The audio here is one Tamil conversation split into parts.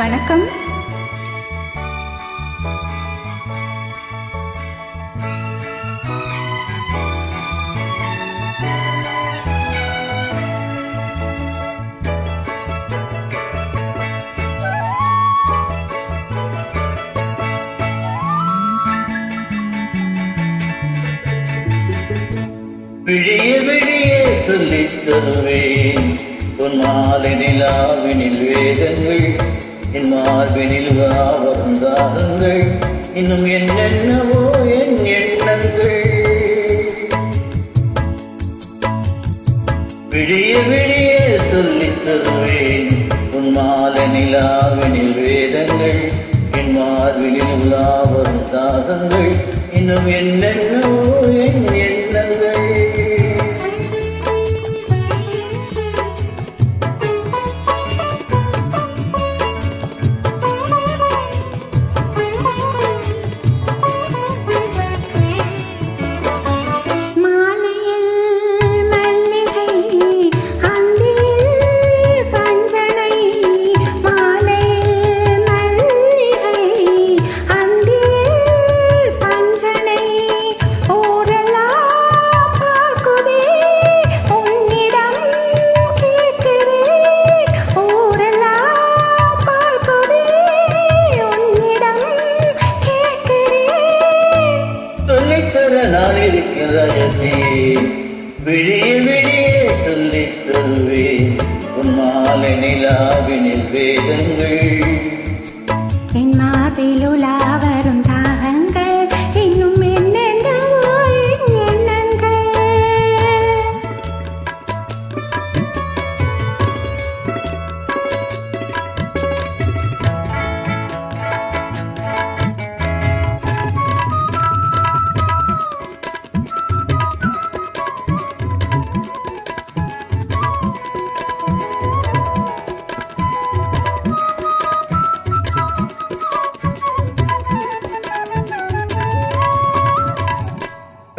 வணக்கம். விழிய விழிய சொல்லித் தருவேன் உன் மாலை நிலாவினில் வேதங்கள், என் மார்பினில் வரும் தாகங்கள், இன்னும் என்னென்னவோ என் எண்ணங்கள். விழிய விழிய சொல்லித் தருவேன் உன் மாலை நிலாவினில் வேதங்கள், என் மார்பினில் வரும் தாகங்கள், இன்னும் என்னென்னவோ என் எண்ணங்கள். நான் இருக்கிறதே விழிய விழிய சொல்லித் தருவேன் உன் மாலை நிலாவினில் வேதங்கள், என் மார்பில் உலா வரும் தாகங்கள், இன்னும் என்னென்னவோ என் எண்ணங்கள்.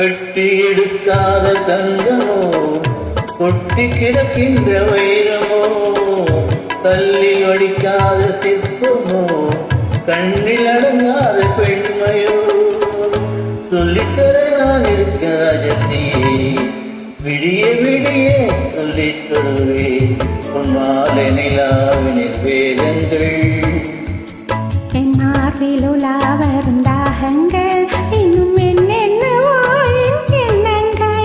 வெட்டி எடுக்காத தங்கமோ, கொட்டி கிடக்கின்ற வைரமோ, தள்ளி வடிக்காத சிற்பமோ, கண்ணில் அடங்காத பெண்மையோ, சொல்லித்தர நான் இருக்க ராஜத்தியே விடிய விடிய சொல்லித் தருவேன் உன் மாலை நிலாவினில் வேதங்கள், என் மார்பில் உலா வரும் தாகங்கள், இன்னும் என்னென்னவோ என் எண்ணங்கள்.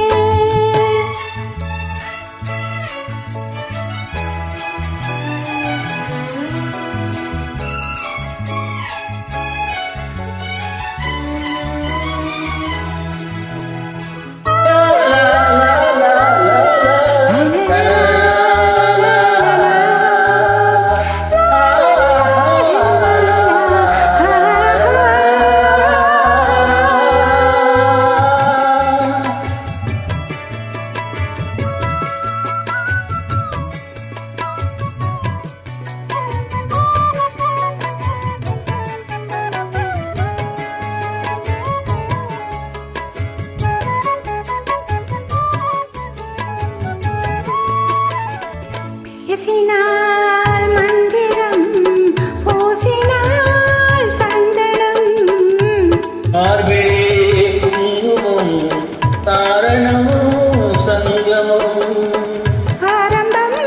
பேசினாள் மந்திரம், பூசினாள் சந்தனம், மார்பிலே குங்குமம் தாரணமோ சங்கமம், ஆரம்பம்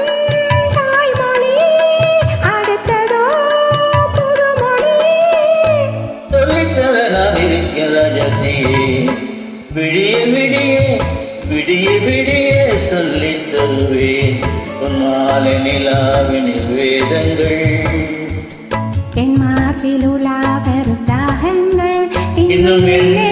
தாய்மொழி, அடுத்ததோ புதுமொழி. சொல்லித்தர நான் இருக்க ராஜத்தியே விடிய விடிய விடிய விடிய சொல்லித் தருவேன் உன் மாலை நிலாவினில் வேதங்கள், என் மார்பில் உலா வரும் தாகங்கள், இன்னும் என்ன